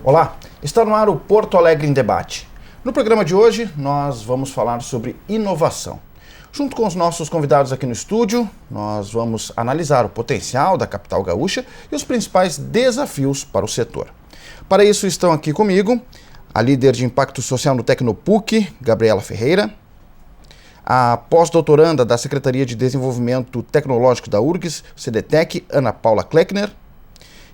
Olá, está no ar o Porto Alegre em Debate. No programa de hoje, nós vamos falar sobre inovação. Junto com os nossos convidados aqui no estúdio, nós vamos analisar o potencial da capital gaúcha e os principais desafios para o setor. Para isso estão aqui comigo a líder de impacto social no Tecnopuc, Gabriela Ferreira, a pós-doutoranda da Secretaria de Desenvolvimento Tecnológico da URGS, CDTEC, Ana Paula Kleckner,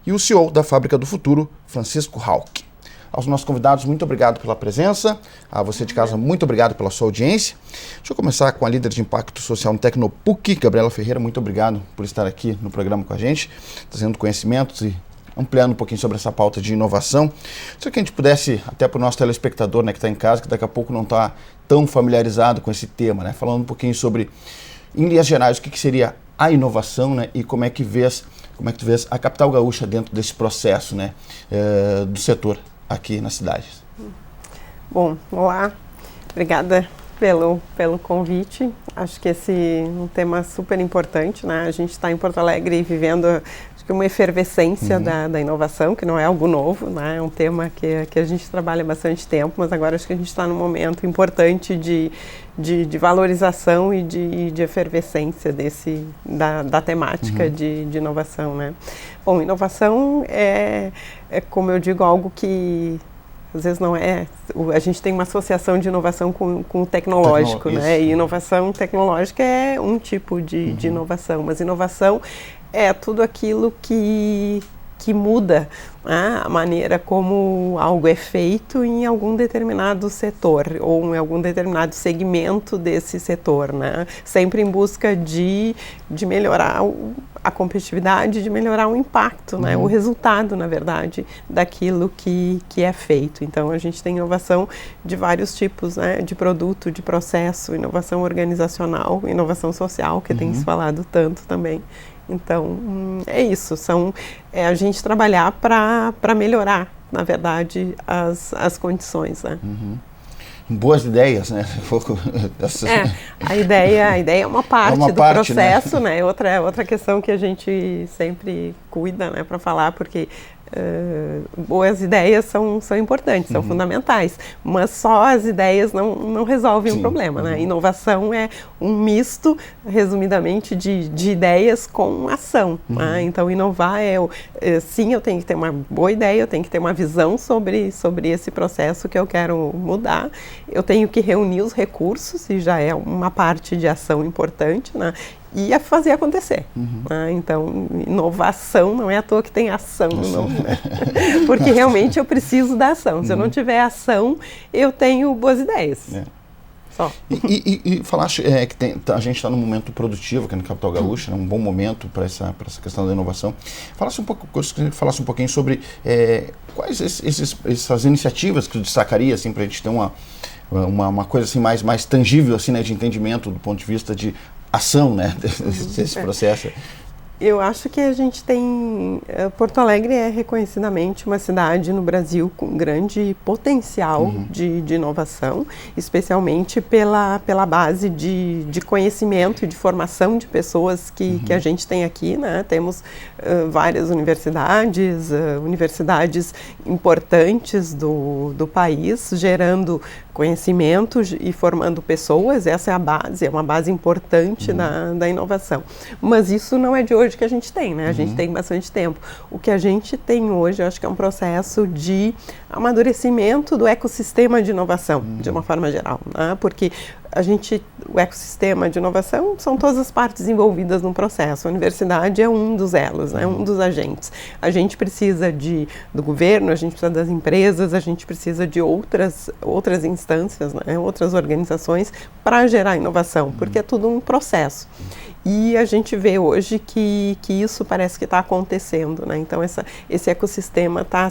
e o CEO da Fábrica do Futuro, Francisco Hauck. Aos nossos convidados, muito obrigado pela presença. A você de casa, muito obrigado pela sua audiência. Deixa eu começar com a líder de impacto social no Tecnopuc, Gabriela Ferreira. Muito obrigado por estar aqui no programa com a gente, trazendo conhecimentos e ampliando um pouquinho sobre essa pauta de inovação. Se a gente pudesse, até para o nosso telespectador, né, que está em casa, que daqui a pouco não está tão familiarizado com esse tema, né, falando um pouquinho sobre, em linhas gerais, o que seria a inovação, né, e como é que tu vês a capital gaúcha dentro desse processo, né, do setor aqui na cidade. Bom, olá, obrigada pelo convite. Acho que esse é um tema super importante, né? A gente está em Porto Alegre vivendo, acho que uma efervescência da inovação, que não é algo novo, né? É um tema que a gente trabalha há bastante tempo, mas agora acho que a gente está num momento importante de valorização e de efervescência da temática de inovação, né? Bom, inovação é, como eu digo, algo que às vezes não é. A gente tem uma associação de inovação com o tecnológico, né? E inovação tecnológica é um tipo de inovação, mas inovação é tudo aquilo que muda, né, a maneira como algo é feito em algum determinado setor ou em algum determinado segmento desse setor, né? Sempre em busca de melhorar a competitividade, de melhorar o impacto, né? O resultado, na verdade, daquilo que é feito. Então, a gente tem inovação de vários tipos, né? De produto, de processo, inovação organizacional, inovação social, que tem se falado tanto também. Então, é isso, a gente trabalhar para melhorar, na verdade, as condições, né? Boas ideias, né? A ideia é uma parte do processo, né? Outra questão que a gente sempre cuida, né, para falar, porque boas ideias são importantes, são fundamentais, mas só as ideias não resolvem o problema, né? Inovação é um misto, resumidamente, de ideias com ação, né? Então, inovar sim, eu tenho que ter uma boa ideia, eu tenho que ter uma visão sobre esse processo que eu quero mudar, eu tenho que reunir os recursos, e já é uma parte de ação importante, né? E a fazer acontecer. Então, inovação não é à toa que tem ação, não. Porque realmente eu preciso da ação. Se eu não tiver ação, eu tenho boas ideias. Só. E falaste que a gente está num momento produtivo aqui na capital gaúcha, um bom momento para essa questão da inovação. Falasse um pouquinho sobre quais essas iniciativas que tu destacaria, assim, para a gente ter uma coisa assim, mais tangível, assim, né, de entendimento do ponto de vista de ação, né, desse processo. Eu acho que a gente tem... Porto Alegre é reconhecidamente uma cidade no Brasil com grande potencial de inovação, especialmente pela base de conhecimento e de formação de pessoas que a gente tem aqui, né? Temos várias universidades importantes do país, gerando conhecimento e formando pessoas. Essa é a base, é uma base importante da inovação. Mas isso não é de hoje que a gente tem, né? A gente tem bastante tempo. O que a gente tem hoje, eu acho que é um processo de amadurecimento do ecossistema de inovação, de uma forma geral, né? Porque o ecossistema de inovação são todas as partes envolvidas no processo. A universidade é um dos elos, né? Um dos agentes. A gente precisa do governo, a gente precisa das empresas, a gente precisa de outras instâncias, né? Outras organizações para gerar inovação, porque é tudo um processo. E a gente vê hoje que isso parece que está acontecendo, né? Então esse ecossistema está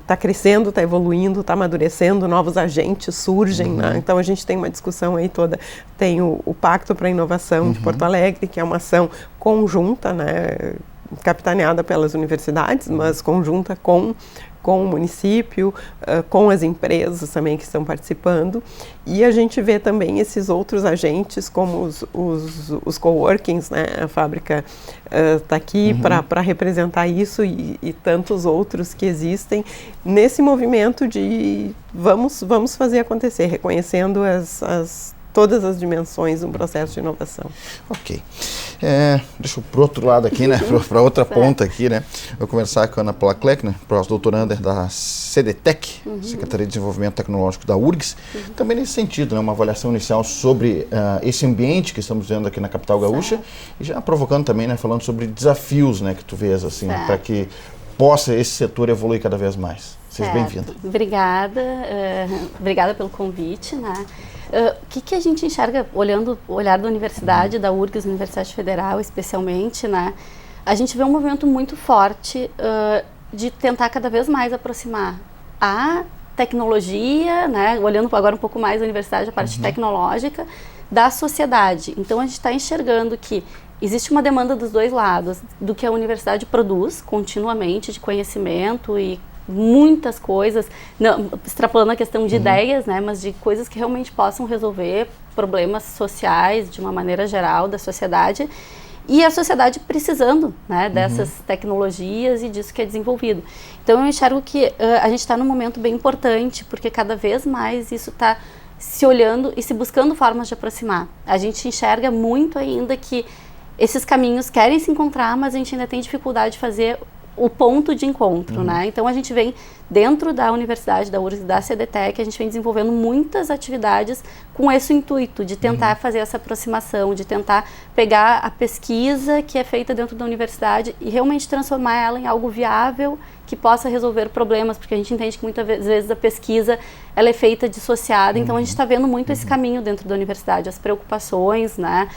tá crescendo, está evoluindo, está amadurecendo, novos agentes surgem, né? Então a gente tem uma discussão aí toda, tem o Pacto para a Inovação de Porto Alegre, que é uma ação conjunta, né? Capitaneada pelas universidades, mas conjunta com com o município, com as empresas também que estão participando, e a gente vê também esses outros agentes como os coworkings, né? A fábrica está aqui para representar isso e tantos outros que existem nesse movimento de vamos fazer acontecer, reconhecendo todas as dimensões do processo de inovação. Ok. Deixa eu para o outro lado aqui, né? Para outra ponta aqui, né? Vou conversar com a Ana Paula Kleck, né? Pós-doutoranda da CDTEC, Secretaria de Desenvolvimento Tecnológico da URGS. Também nesse sentido, né? Uma avaliação inicial sobre esse ambiente que estamos vendo aqui na capital gaúcha e já provocando também, né? Falando sobre desafios, né? Que tu vês, assim, para que possa esse setor evoluir cada vez mais. Seja bem-vinda. Obrigada. Obrigada pelo convite, né? O que a gente enxerga, olhando o olhar da universidade, da URGS, Universidade Federal especialmente, né? A gente vê um movimento muito forte de tentar cada vez mais aproximar a tecnologia, né? Olhando agora um pouco mais a universidade, a parte tecnológica, da sociedade. Então a gente está enxergando que existe uma demanda dos dois lados, do que a universidade produz continuamente de conhecimento e muitas coisas, não, extrapolando a questão de ideias, né, mas de coisas que realmente possam resolver problemas sociais de uma maneira geral da sociedade, e a sociedade precisando, né, dessas tecnologias e disso que é desenvolvido. Então eu enxergo que a gente está num momento bem importante, porque cada vez mais isso está se olhando e se buscando formas de aproximar. A gente enxerga muito ainda que esses caminhos querem se encontrar, mas a gente ainda tem dificuldade de fazer o ponto de encontro, né? Então a gente vem dentro da universidade, da URGS, da CDTEC, a gente vem desenvolvendo muitas atividades com esse intuito de tentar fazer essa aproximação, de tentar pegar a pesquisa que é feita dentro da universidade e realmente transformar ela em algo viável que possa resolver problemas, porque a gente entende que muitas vezes a pesquisa ela é feita dissociada, então a gente está vendo muito esse caminho dentro da universidade, as preocupações, né,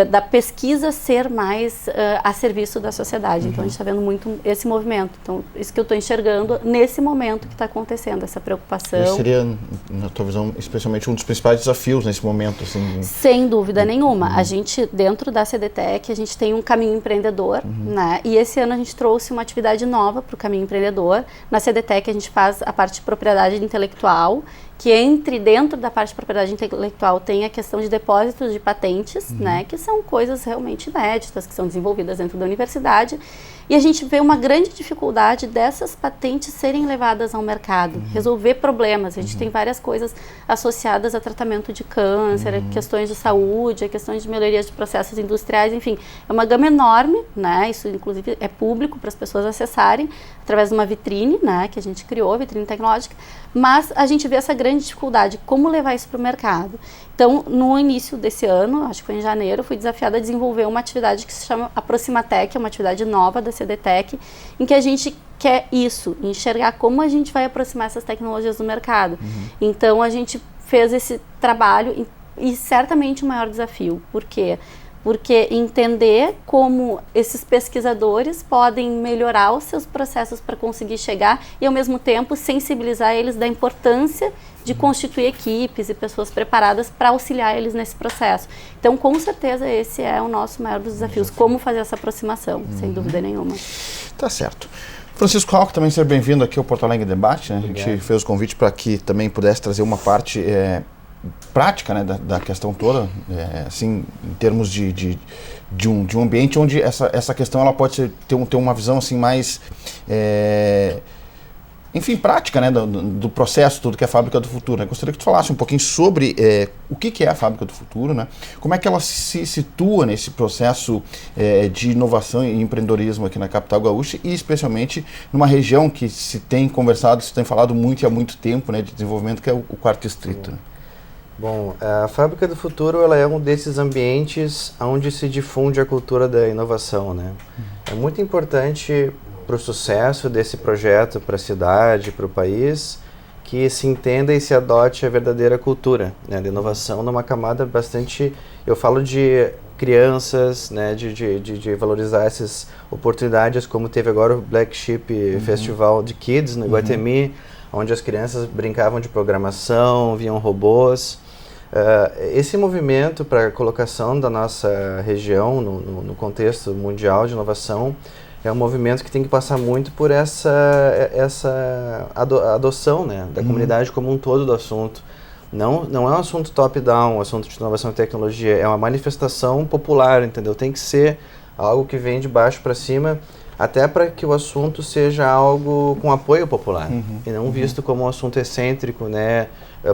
da pesquisa ser mais a serviço da sociedade. Então a gente está vendo muito esse movimento. Então isso que eu estou enxergando nesse momento que está acontecendo, essa preocupação. Esse seria, na tua visão, especialmente um dos principais desafios nesse momento? Assim, Sem dúvida nenhuma. A gente, dentro da CDTEC, a gente tem um caminho empreendedor, né? E esse ano a gente trouxe uma atividade nova para o caminho empreendedor. Na CDTEC a gente faz a parte de propriedade intelectual, que dentro da parte de propriedade intelectual tem a questão de depósitos de patentes, né, que são coisas realmente inéditas, que são desenvolvidas dentro da universidade, e a gente vê uma grande dificuldade dessas patentes serem levadas ao mercado, resolver problemas. A gente tem várias coisas associadas a tratamento de câncer, a questões de saúde, a questões de melhoria de processos industriais, enfim, é uma gama enorme, né, isso inclusive é público para as pessoas acessarem, através de uma vitrine, né, que a gente criou, vitrine tecnológica, mas a gente vê essa grande dificuldade, como levar isso para o mercado. Então, no início desse ano, acho que foi em janeiro, fui desafiada a desenvolver uma atividade que se chama Aproximatec, é uma atividade nova da CDTEC, em que a gente quer isso, enxergar como a gente vai aproximar essas tecnologias do mercado. Então, a gente fez esse trabalho e certamente o maior desafio. Por quê? Porque entender como esses pesquisadores podem melhorar os seus processos para conseguir chegar e, ao mesmo tempo, sensibilizar eles da importância de constituir equipes e pessoas preparadas para auxiliar eles nesse processo. Então, com certeza, esse é o nosso maior dos desafios, como fazer essa aproximação, sem dúvida nenhuma. Tá certo. Francisco Rauch, também seja bem-vindo aqui ao Porto Alegre Debate, né? A gente fez o convite para que também pudesse trazer uma parte prática, né, da questão toda, assim, em termos de um ambiente onde essa questão ela pode ter uma visão assim mais, enfim, prática, né, do processo todo que é a Fábrica do Futuro. Eu gostaria que tu falasse um pouquinho sobre o que é a Fábrica do Futuro, né, como é que ela se situa nesse processo de inovação e empreendedorismo aqui na capital gaúcha e especialmente numa região que se tem conversado, se tem falado muito e há muito tempo, né, de desenvolvimento, que é o Quarto Distrito. Né? Bom, a Fábrica do Futuro ela é um desses ambientes onde se difunde a cultura da inovação, né? É muito importante para o sucesso desse projeto, para a cidade, para o país, que se entenda e se adote a verdadeira cultura, né, de inovação numa camada bastante, eu falo de crianças, né, de valorizar essas oportunidades, como teve agora o Black Sheep Festival de Kids no Iguatemi, onde as crianças brincavam de programação, viam robôs. Esse movimento para a colocação da nossa região no contexto mundial de inovação é um movimento que tem que passar muito por essa adoção, né, da comunidade como um todo do assunto. Não é um assunto top-down, um assunto de inovação e tecnologia, é uma manifestação popular, entendeu? Tem que ser algo que vem de baixo para cima, até para que o assunto seja algo com apoio popular, e não visto como um assunto excêntrico, né?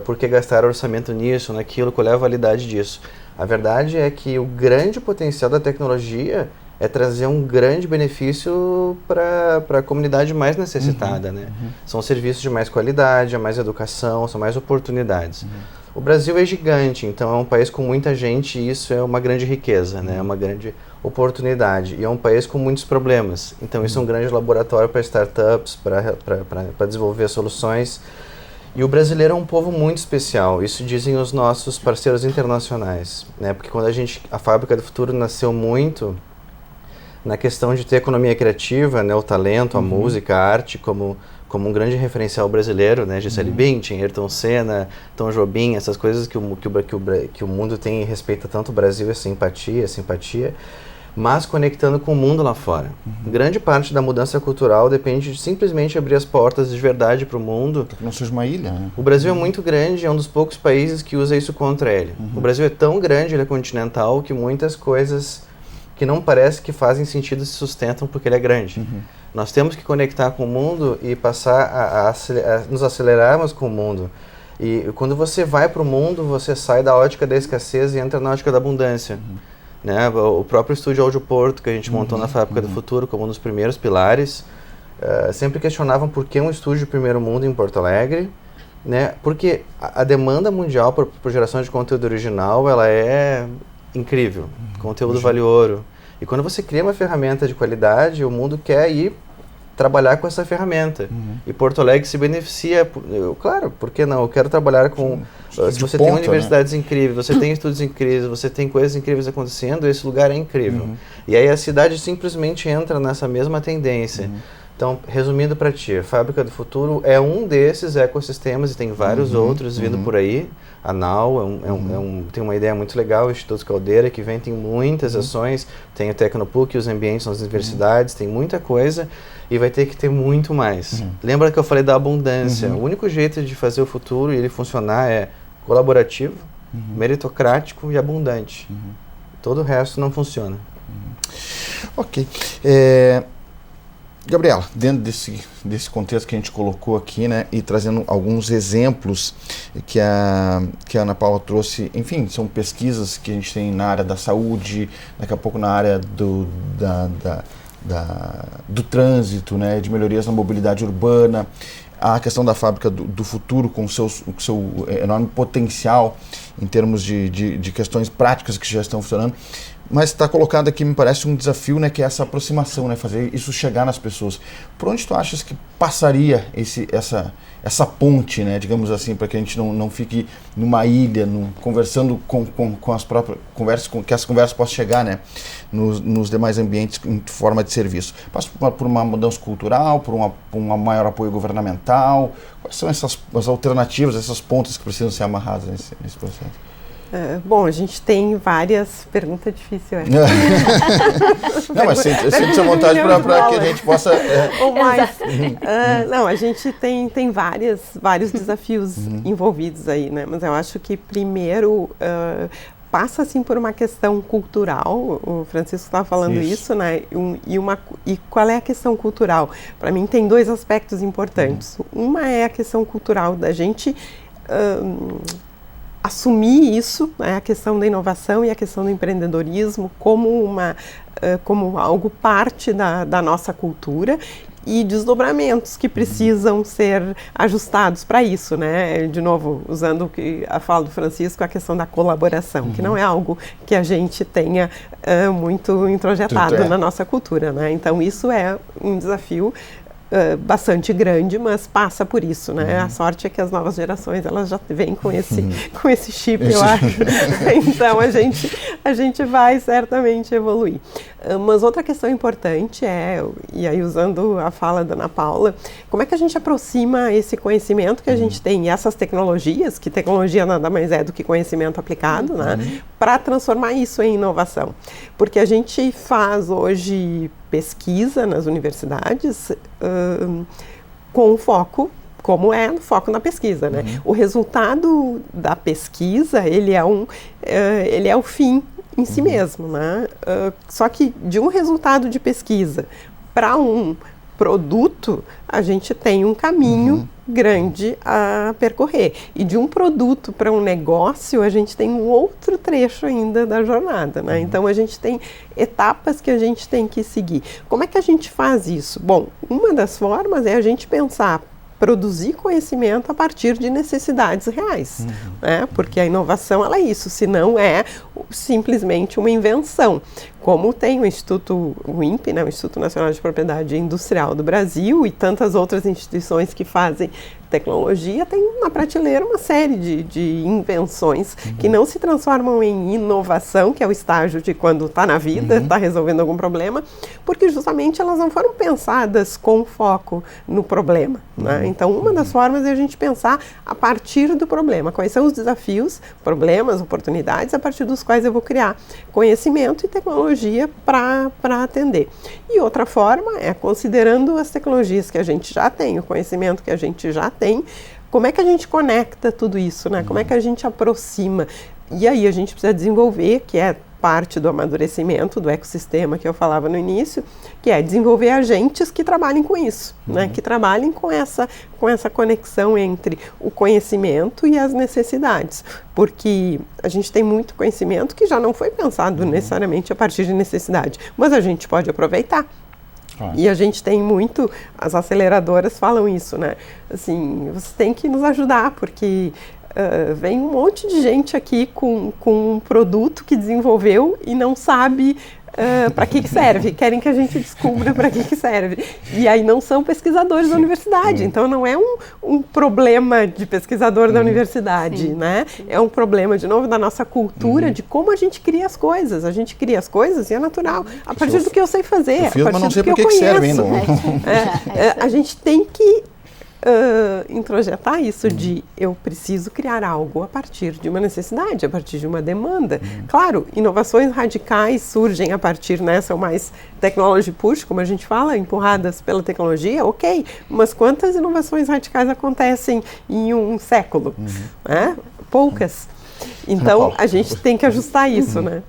Por que gastar orçamento nisso, naquilo, qual é a validade disso? A verdade é que o grande potencial da tecnologia é trazer um grande benefício para a comunidade mais necessitada, né? São serviços de mais qualidade, mais educação, são mais oportunidades. O Brasil é gigante, então é um país com muita gente e isso é uma grande riqueza, né? É uma grande oportunidade. E é um país com muitos problemas, então isso é um grande laboratório para startups, para desenvolver soluções. E o brasileiro é um povo muito especial, isso dizem os nossos parceiros internacionais, né? Porque quando a Fábrica do Futuro nasceu muito na questão de ter economia criativa, né? O talento, a música, a arte como um grande referencial brasileiro, né? Gisele Bündchen, Ayrton Senna, Tom Jobim, essas coisas que o mundo tem e respeita tanto o Brasil, é simpatia, mas conectando com o mundo lá fora. Grande parte da mudança cultural depende de simplesmente abrir as portas de verdade para o mundo. Que não seja uma ilha, né? O Brasil é muito grande, é um dos poucos países que usa isso contra ele. O Brasil é tão grande, ele é continental, que muitas coisas que não parece que fazem sentido se sustentam porque ele é grande. Nós temos que conectar com o mundo e passar a nos acelerarmos com o mundo. E quando você vai para o mundo, você sai da ótica da escassez e entra na ótica da abundância. Né? O próprio estúdio Áudio Porto, que a gente montou na Fábrica do Futuro como um dos primeiros pilares, sempre questionavam por que um estúdio de primeiro mundo em Porto Alegre, né? Porque a demanda mundial por geração de conteúdo original, ela é incrível. Conteúdo vale ouro. E quando você cria uma ferramenta de qualidade, o mundo quer ir trabalhar com essa ferramenta. E Porto Alegre se beneficia. Claro, por que não? Eu quero trabalhar com... Se você tem universidades incríveis, você tem estudos incríveis, você tem coisas incríveis acontecendo, esse lugar é incrível. E aí a cidade simplesmente entra nessa mesma tendência. Então, resumindo para ti, a Fábrica do Futuro é um desses ecossistemas e tem vários outros vindo por aí. A NAU tem uma ideia muito legal, o Instituto Caldeira, que vem, tem muitas ações, tem o Tecnopuc, os ambientes nas universidades, tem muita coisa e vai ter que ter muito mais. Lembra que eu falei da abundância? O único jeito de fazer o futuro e ele funcionar é colaborativo, meritocrático e abundante. Todo o resto não funciona. Ok. Gabriela, dentro desse contexto que a gente colocou aqui, né, e trazendo alguns exemplos que a Ana Paula trouxe, enfim, são pesquisas que a gente tem na área da saúde, daqui a pouco na área do trânsito, né, de melhorias na mobilidade urbana, a questão da Fábrica do Futuro com o seu enorme potencial em termos de questões práticas que já estão funcionando. Mas está colocado aqui, me parece, um desafio, né, que é essa aproximação, né, fazer isso chegar nas pessoas. Por onde tu achas que passaria essa ponte, né, digamos assim, para que a gente não fique numa ilha, conversando com as próprias conversas, que as conversas possam chegar, né, nos demais ambientes em forma de serviço? Passa por uma mudança cultural, por um maior apoio governamental? Quais são as alternativas, essas pontes que precisam ser amarradas nesse processo? Bom, a gente tem várias... Pergunta difícil, Não, mas sente-se à vontade para que a gente possa... Não, a gente tem vários desafios envolvidos aí, né? Mas eu acho que primeiro... passa assim por uma questão cultural, o Francisco estava falando isso, né? E qual é a questão cultural? Para mim tem dois aspectos importantes. Uma é a questão cultural da gente assumir isso, né, a questão da inovação e a questão do empreendedorismo como algo parte da nossa cultura e desdobramentos que precisam ser ajustados para isso, né? De novo, usando a fala do Francisco, a questão da colaboração, que não é algo que a gente tenha muito introjetado na nossa cultura, né? Então isso é um desafio bastante grande, mas passa por isso, né? A sorte é que as novas gerações, elas já vêm com esse chip, eu acho. Então a gente vai certamente evoluir. Mas outra questão importante e aí usando a fala da Ana Paula, como é que a gente aproxima esse conhecimento que a gente tem e essas tecnologias, que tecnologia nada mais é do que conhecimento aplicado, né, para transformar isso em inovação? Porque a gente faz hoje pesquisa nas universidades com foco, como é o foco na pesquisa, né? O resultado da pesquisa, ele é o fim em si mesmo, né? Só que de um resultado de pesquisa para um produto, a gente tem um caminho grande a percorrer. E de um produto para um negócio, a gente tem um outro trecho ainda da jornada, né? Então, a gente tem etapas que a gente tem que seguir. Como é que a gente faz isso? Bom, uma das formas é a gente pensar, produzir conhecimento a partir de necessidades reais, né? Porque a inovação, ela é isso, se não é simplesmente uma invenção. Como tem o Instituto, o INPE, né, o Instituto Nacional de Propriedade Industrial do Brasil, e tantas outras instituições que fazem tecnologia, tem na prateleira uma série de invenções que não se transformam em inovação, que é o estágio de quando está na vida, está resolvendo algum problema, porque justamente elas não foram pensadas com foco no problema, né? Então, uma das formas é a gente pensar a partir do problema, quais são os desafios, problemas, oportunidades, a partir dos quais eu vou criar conhecimento e tecnologia para atender. E outra forma é, considerando as tecnologias que a gente já tem, o conhecimento que a gente já tem, como é que a gente conecta tudo isso, né? Como é que a gente aproxima? E aí a gente precisa desenvolver, que é parte do amadurecimento do ecossistema que eu falava no início, que é desenvolver agentes que trabalhem com isso, né? Que trabalhem com essa conexão entre o conhecimento e as necessidades, porque a gente tem muito conhecimento que já não foi pensado necessariamente a partir de necessidade, mas a gente pode aproveitar. E a gente tem muito, as aceleradoras falam isso, né? Assim, você tem que nos ajudar, porque vem um monte de gente aqui com um produto que desenvolveu e não sabe para que serve, querem que a gente descubra para que serve. E aí não são pesquisadores da universidade, então não é um problema de pesquisador da universidade, né? É um problema, de novo, da nossa cultura, de como a gente cria as coisas. A gente cria as coisas e é natural, a partir do que eu sei fazer, fiz, a partir mas não sei do que eu que serve ainda. A gente tem que introjetar isso de eu preciso criar algo a partir de uma necessidade, a partir de uma demanda. Claro, inovações radicais surgem a partir, né, são mais technology push, como a gente fala, empurradas pela tecnologia, ok, mas quantas inovações radicais acontecem em um século? Né? Poucas. Então, a gente tem que ajustar isso, né?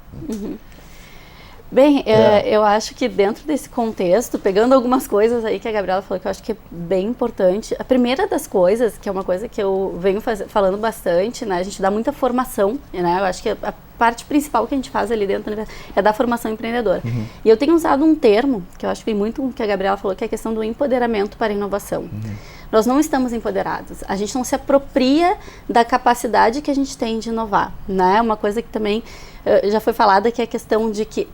Bem, eu acho que dentro desse contexto, pegando algumas coisas aí que a Gabriela falou que eu acho que é bem importante, a primeira das coisas, que é uma coisa que eu venho falando bastante, né, a gente dá muita formação, né, eu acho que a parte principal que a gente faz ali dentro é dar formação empreendedora. E eu tenho usado um termo, que eu acho que vem muito com o que a Gabriela falou, que é a questão do empoderamento para a inovação. Nós não estamos empoderados, a gente não se apropria da capacidade que a gente tem de inovar, né, uma coisa que também já foi falada, que é a questão de que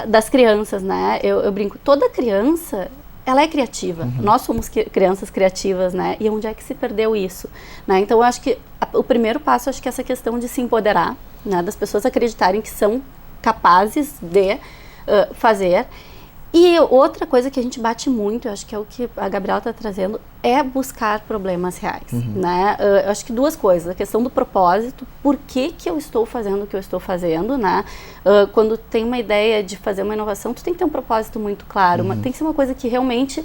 das crianças, né? Eu brinco, toda criança, ela é criativa. Nós somos crianças criativas, né? E onde é que se perdeu isso? Né? Então, eu acho que o primeiro passo, acho que é essa questão de se empoderar, né? Das pessoas acreditarem que são capazes de fazer. E outra coisa que a gente bate muito, eu acho que é o que a Gabriela está trazendo, é buscar problemas reais, né? Eu acho que duas coisas, a questão do propósito, por que eu estou fazendo o que eu estou fazendo, né? Quando tem uma ideia de fazer uma inovação, tu tem que ter um propósito muito claro, tem que ser uma coisa que realmente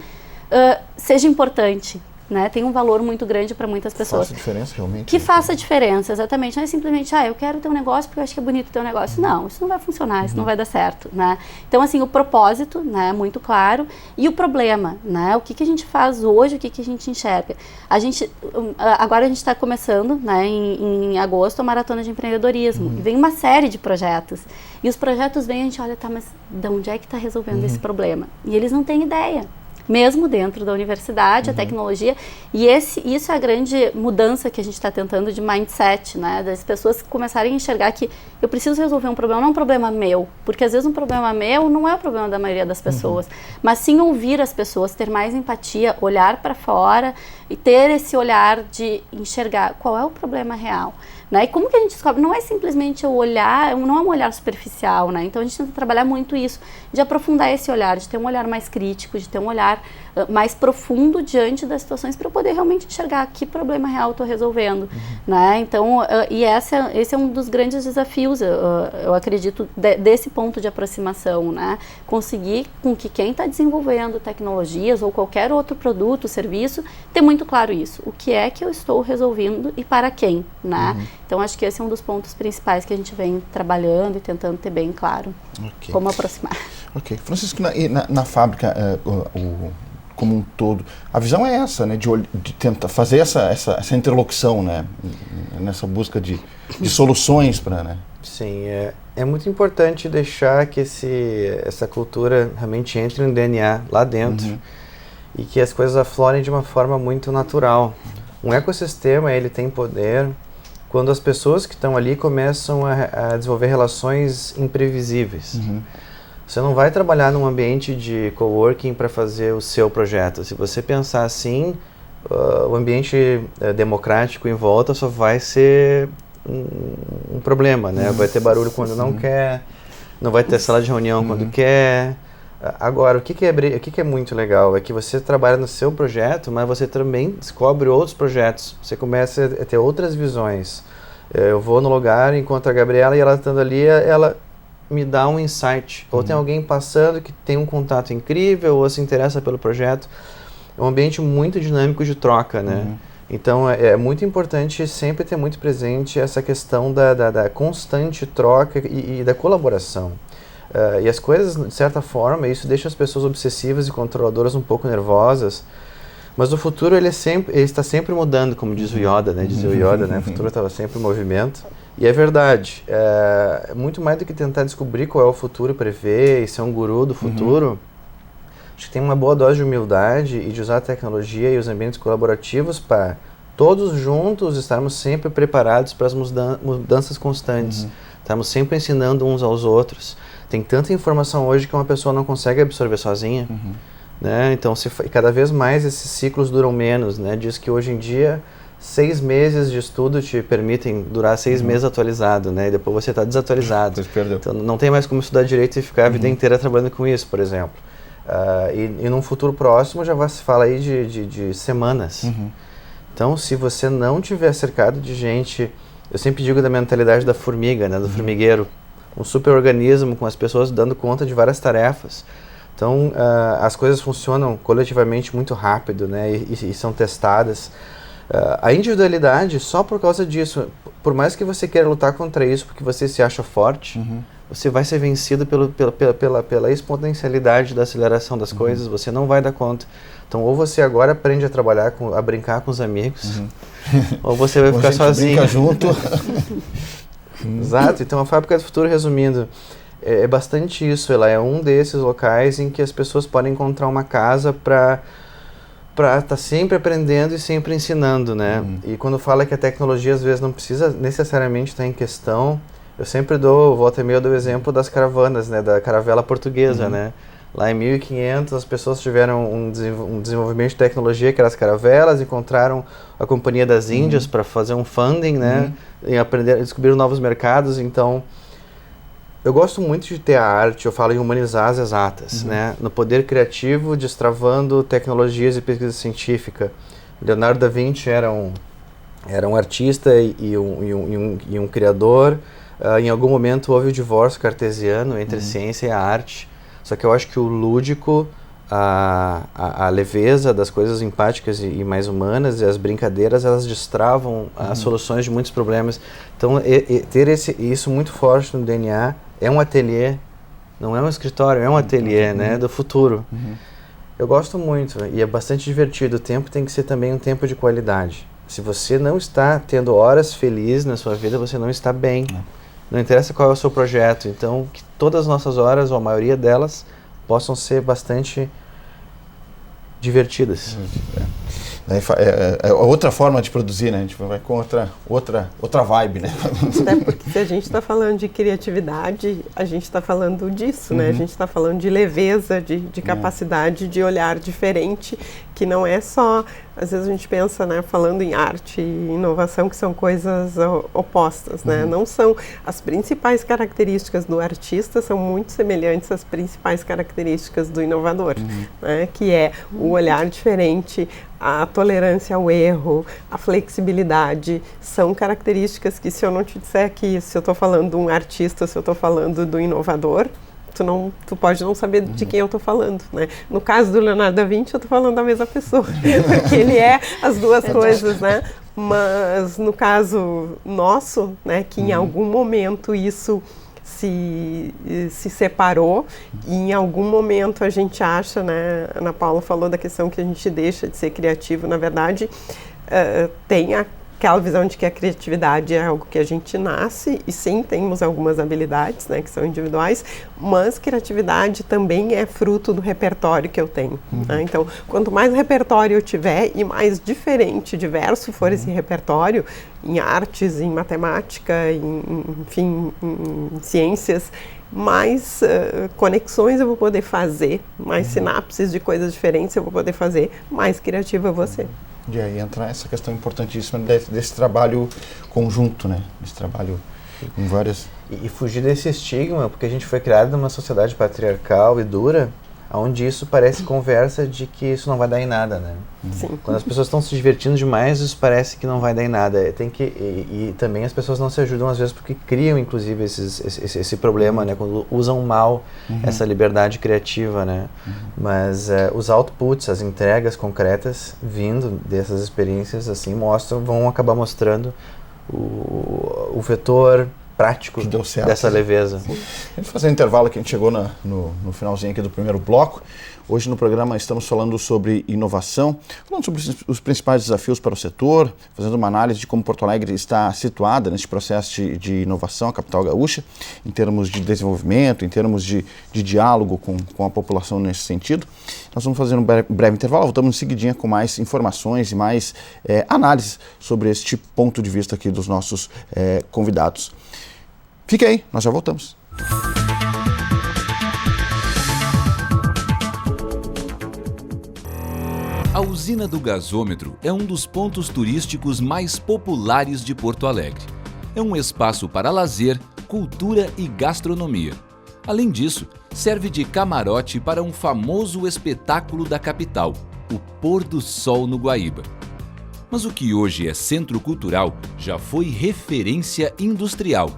seja importante, né? Tem um valor muito grande para muitas pessoas. Faça diferença realmente. Que faça diferença, exatamente. Não é simplesmente, eu quero ter um negócio porque eu acho que é bonito ter um negócio. Não, isso não vai funcionar, isso não vai dar certo, né? Então, assim, o propósito, né, muito claro. E o problema, né? O que a gente faz hoje, o que a gente enxerga. Agora a gente está começando, né, em agosto, a Maratona de Empreendedorismo. E vem uma série de projetos. E os projetos vêm e a gente olha, mas de onde é que está resolvendo esse problema? E eles não têm ideia. Mesmo dentro da universidade, a tecnologia, e isso é a grande mudança que a gente está tentando de mindset, né, das pessoas começarem a enxergar que eu preciso resolver um problema, não é um problema meu, porque às vezes um problema meu não é o problema da maioria das pessoas, mas sim ouvir as pessoas, ter mais empatia, olhar para fora e ter esse olhar de enxergar qual é o problema real, né? E como que a gente descobre? Não é simplesmente o olhar, não é um olhar superficial, né? Então a gente tenta trabalhar muito isso, de aprofundar esse olhar, de ter um olhar mais crítico, de ter um olhar mais profundo diante das situações para eu poder realmente enxergar que problema real estou resolvendo, né? Então, e esse é um dos grandes desafios, eu acredito, desse ponto de aproximação, né? Conseguir com que quem está desenvolvendo tecnologias ou qualquer outro produto, serviço, ter muito claro isso. O que é que eu estou resolvendo e para quem, né? Então, acho que esse é um dos pontos principais que a gente vem trabalhando e tentando ter bem claro como aproximar. Ok. Francisco, na fábrica, como um todo, a visão é essa, né, de tentar fazer essa interlocução, né, nessa busca de soluções para, né? Sim, é muito importante deixar que essa cultura realmente entre no DNA lá dentro e que as coisas aflorem de uma forma muito natural. Um ecossistema, ele tem poder quando as pessoas que estão ali começam a desenvolver relações imprevisíveis. Você não vai trabalhar num ambiente de coworking para fazer o seu projeto. Se você pensar assim, o ambiente democrático em volta só vai ser um problema, né? Vai ter barulho quando não quer, não vai ter sala de reunião quando quer. Agora, o que é muito legal é que você trabalha no seu projeto, mas você também descobre outros projetos. Você começa a ter outras visões. Eu vou no lugar, encontro a Gabriela e ela estando ali, ela me dá um insight. Ou tem alguém passando que tem um contato incrível ou se interessa pelo projeto. É um ambiente muito dinâmico de troca, né? Então, é muito importante sempre ter muito presente essa questão da constante troca e da colaboração. E as coisas, de certa forma, isso deixa as pessoas obsessivas e controladoras um pouco nervosas, mas o futuro ele está sempre mudando, como diz o Yoda, né? Diz o Yoda, né? O futuro estava sempre em movimento. E é verdade. Muito mais do que tentar descobrir qual é o futuro, prever e ser um guru do futuro, acho que tem uma boa dose de humildade e de usar a tecnologia e os ambientes colaborativos para todos juntos estarmos sempre preparados para as mudanças constantes. Estamos sempre ensinando uns aos outros. Tem tanta informação hoje que uma pessoa não consegue absorver sozinha. Né? Então, cada vez mais esses ciclos duram menos. Né? Diz que hoje em dia 6 meses de estudo te permitem durar 6 meses atualizado, né? E depois você está desatualizado. Então, não tem mais como estudar direito e ficar a vida inteira trabalhando com isso, por exemplo. E num futuro próximo já se fala aí de semanas. Então, se você não tiver cercado de gente, eu sempre digo da mentalidade da formiga, né? Do formigueiro, um super-organismo com as pessoas dando conta de várias tarefas. Então, as coisas funcionam coletivamente muito rápido, né? E são testadas. A individualidade, só por causa disso, por mais que você queira lutar contra isso porque você se acha forte, você vai ser vencido pela exponencialidade da aceleração das coisas, você não vai dar conta. Então, ou você agora aprende a trabalhar, a brincar com os amigos, ou você vai ficar sozinho. Brinca junto. Exato. Então, a Fábrica do Futuro, resumindo, é bastante isso. Ela é um desses locais em que as pessoas podem encontrar uma casa para estar sempre aprendendo e sempre ensinando, né? E quando fala que a tecnologia às vezes não precisa necessariamente estar em questão, eu sempre volta e meia eu dou o exemplo das caravanas, né? Da caravela portuguesa, né? Lá em 1500 as pessoas tiveram um desenvolvimento de tecnologia que eram as caravelas, encontraram a Companhia das Índias para fazer um funding, né? E descobriram novos mercados. Então, eu gosto muito de ter a arte, eu falo em humanizar as exatas, né? No poder criativo, destravando tecnologias e pesquisa científica. Leonardo da Vinci era um artista e um criador. Em algum momento houve o divórcio cartesiano entre a ciência e a arte. Só que eu acho que o lúdico, a leveza das coisas empáticas e mais humanas e as brincadeiras, elas destravam as soluções de muitos problemas. Então, ter isso muito forte no DNA é um ateliê, não é um escritório, é um ateliê, né, do futuro. Eu gosto muito e é bastante divertido. O tempo tem que ser também um tempo de qualidade. Se você não está tendo horas felizes na sua vida, você não está bem. Não interessa qual é o seu projeto. Então, que todas as nossas horas, ou a maioria delas, possam ser bastante divertidas. É outra forma de produzir, né? A gente vai com outra vibe, né? Até porque se a gente está falando de criatividade, a gente está falando disso, né? A gente está falando de leveza, de capacidade de olhar diferente que não é só, às vezes a gente pensa, né, falando em arte e inovação, que são coisas opostas, né? Não são as principais características do artista, são muito semelhantes às principais características do inovador, né? Que é o olhar diferente, a tolerância ao erro, a flexibilidade, são características que, se eu não te disser que se eu estou falando de um artista, se eu estou falando do inovador, tu pode não saber de quem eu estou falando, né? No caso do Leonardo da Vinci, eu estou falando da mesma pessoa, porque ele é as duas coisas, né? Mas no caso nosso, né, que em algum momento isso se separou, e em algum momento a gente acha, né, a Ana Paula falou da questão que a gente deixa de ser criativo, na verdade, tem aquela visão de que a criatividade é algo que a gente nasce, e sim, temos algumas habilidades, né, que são individuais, mas criatividade também é fruto do repertório que eu tenho, né? Então, quanto mais repertório eu tiver e mais diferente, diverso for esse repertório, em artes, em matemática, enfim, em ciências, mais conexões eu vou poder fazer, mais sinapses de coisas diferentes eu vou poder fazer, mais criativa eu vou ser. E aí entra essa questão importantíssima desse trabalho conjunto, né? Esse trabalho com várias... E fugir desse estigma, porque a gente foi criado numa sociedade patriarcal e dura, onde isso parece conversa de que isso não vai dar em nada, né? Sim. Quando as pessoas estão se divertindo demais, isso parece que não vai dar em nada. E também as pessoas não se ajudam às vezes porque criam, inclusive, esse problema, né? Quando usam mal essa liberdade criativa, né? Mas os outputs, as entregas concretas vindo dessas experiências, assim, vão acabar mostrando o vetor prático dessa leveza. A gente fazer um intervalo que a gente chegou no finalzinho aqui do primeiro bloco. Hoje no programa estamos falando sobre inovação, falando sobre os principais desafios para o setor, fazendo uma análise de como Porto Alegre está situada nesse processo de inovação, a capital gaúcha, em termos de desenvolvimento, em termos de diálogo com a população nesse sentido. Nós vamos fazer um breve intervalo, voltamos em seguidinha com mais informações e mais análises sobre este ponto de vista aqui dos nossos convidados. Fique aí, nós já voltamos. A usina do gasômetro é um dos pontos turísticos mais populares de Porto Alegre. É um espaço para lazer, cultura e gastronomia. Além disso, serve de camarote para um famoso espetáculo da capital, o Pôr do Sol no Guaíba. Mas o que hoje é centro cultural já foi referência industrial.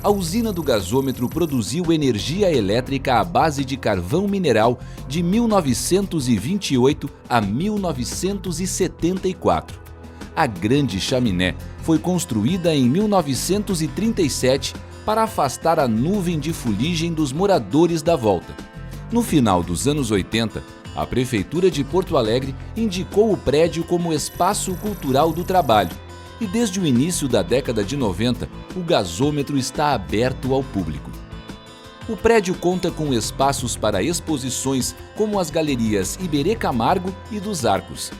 A usina do gasômetro produziu energia elétrica à base de carvão mineral de 1928 a 1974. A Grande Chaminé foi construída em 1937 para afastar a nuvem de fuligem dos moradores da volta. No final dos anos 80, a Prefeitura de Porto Alegre indicou o prédio como Espaço Cultural do Trabalho. E desde o início da década de 90, o gasômetro está aberto ao público. O prédio conta com espaços para exposições como as galerias Iberê Camargo e dos Arcos.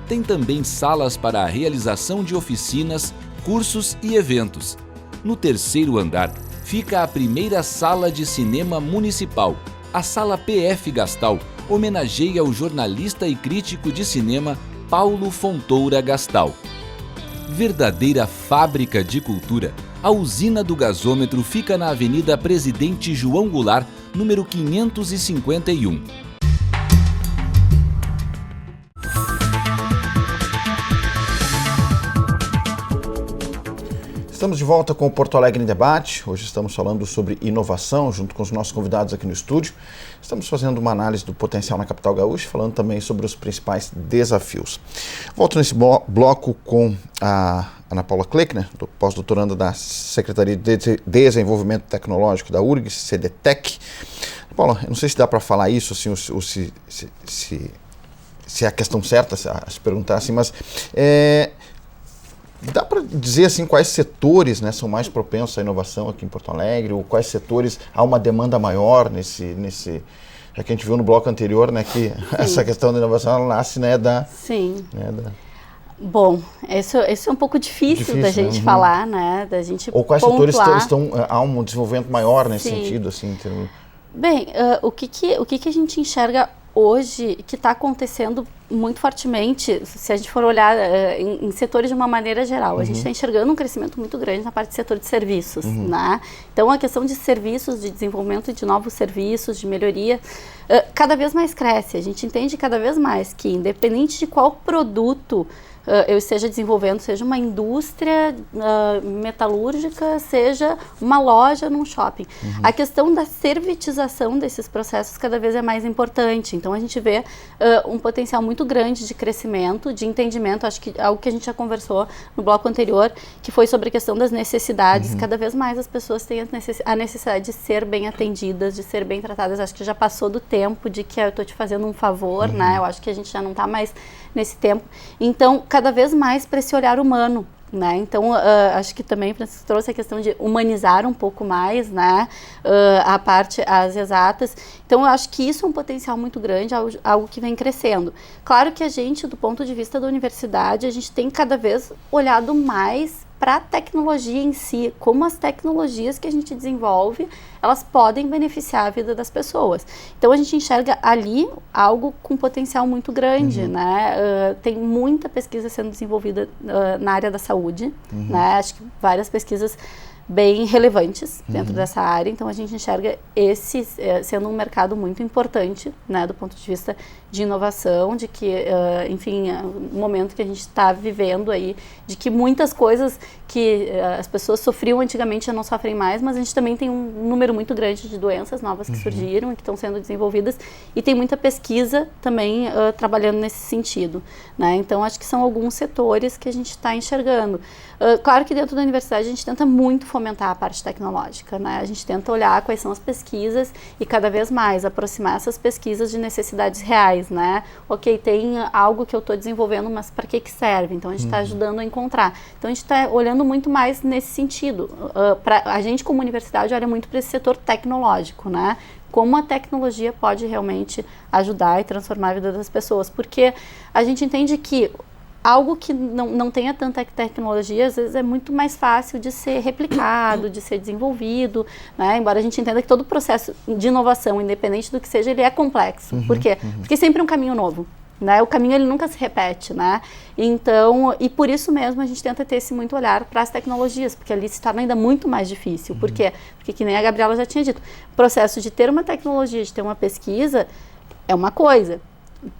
Tem também salas para a realização de oficinas, cursos e eventos. No terceiro andar fica a primeira sala de cinema municipal. A Sala PF Gastal homenageia o jornalista e crítico de cinema Paulo Fontoura Gastal. Verdadeira fábrica de cultura, a usina do gasômetro fica na Avenida Presidente João Goulart, número 551. Estamos de volta com o Porto Alegre em Debate. Hoje estamos falando sobre inovação, junto com os nossos convidados aqui no estúdio. Estamos fazendo uma análise do potencial na capital gaúcha, falando também sobre os principais desafios. Volto nesse bloco com a Ana Paula Kleckner, pós-doutoranda da Secretaria de Desenvolvimento Tecnológico da URGS, CDTEC. Paula, eu não sei se dá para falar isso, assim, se é a questão certa a se perguntar assim, mas... dá para dizer assim quais setores, né, são mais propensos à inovação aqui em Porto Alegre, ou quais setores há uma demanda maior nesse já que a gente viu no bloco anterior, né, que essa questão da inovação ela nasce, né, Bom, esse é um pouco difícil da gente falar, né, da gente ou quais pontuar. setores há um desenvolvimento maior nesse sentido, assim, em termos... Bem, o que a gente enxerga hoje que está acontecendo muito fortemente, se a gente for olhar em setores de uma maneira geral, a gente está enxergando um crescimento muito grande na parte do setor de serviços, né? Então, a questão de serviços, de desenvolvimento de novos serviços, de melhoria, cada vez mais cresce. A gente entende cada vez mais que, independente de qual produto eu esteja desenvolvendo, seja uma indústria metalúrgica, seja uma loja num shopping. A questão da servitização desses processos cada vez é mais importante. Então, a gente vê um potencial muito grande de crescimento, de entendimento, acho que algo que a gente já conversou no bloco anterior, que foi sobre a questão das necessidades. Cada vez mais as pessoas têm a necessidade de ser bem atendidas, de ser bem tratadas. Acho que já passou do tempo de que eu estou te fazendo um favor, né? Eu acho que a gente já não está mais nesse tempo. Então, cada vez mais para esse olhar humano, né? Então, acho que também Francisco trouxe a questão de humanizar um pouco mais, né? As exatas. Então, eu acho que isso é um potencial muito grande, algo que vem crescendo. Claro que a gente, do ponto de vista da universidade, a gente tem cada vez olhado mais para a tecnologia em si, como as tecnologias que a gente desenvolve, elas podem beneficiar a vida das pessoas. Então, a gente enxerga ali algo com potencial muito grande, né? Tem muita pesquisa sendo desenvolvida na área da saúde, né? Acho que várias pesquisas bem relevantes dentro dessa área, então a gente enxerga esse sendo um mercado muito importante, né, do ponto de vista de inovação, de que, enfim, o momento que a gente está vivendo aí, de que muitas coisas que as pessoas sofriam antigamente já não sofrem mais, mas a gente também tem um número muito grande de doenças novas que surgiram e que estão sendo desenvolvidas, e tem muita pesquisa também trabalhando nesse sentido, né? Então, acho que são alguns setores que a gente está enxergando. Claro que dentro da universidade a gente tenta muito fomentar a parte tecnológica, né? A gente tenta olhar quais são as pesquisas e cada vez mais aproximar essas pesquisas de necessidades reais, né? Ok, tem algo que eu estou desenvolvendo, mas para que serve? Então, a gente está ajudando a encontrar. Então, a gente está olhando muito mais nesse sentido. A gente, como universidade, olha muito para esse setor tecnológico, né? Como a tecnologia pode realmente ajudar e transformar a vida das pessoas. Porque a gente entende que algo que não tenha tanta tecnologia, às vezes é muito mais fácil de ser replicado, de ser desenvolvido, né? Embora a gente entenda que todo processo de inovação, independente do que seja, ele é complexo. Por quê? Porque sempre é um caminho novo, né? O caminho ele nunca se repete, né? Então, e por isso mesmo a gente tenta ter esse muito olhar para as tecnologias, porque ali se torna ainda muito mais difícil. Por quê? Porque, que nem a Gabriela já tinha dito, o processo de ter uma tecnologia, de ter uma pesquisa, é uma coisa.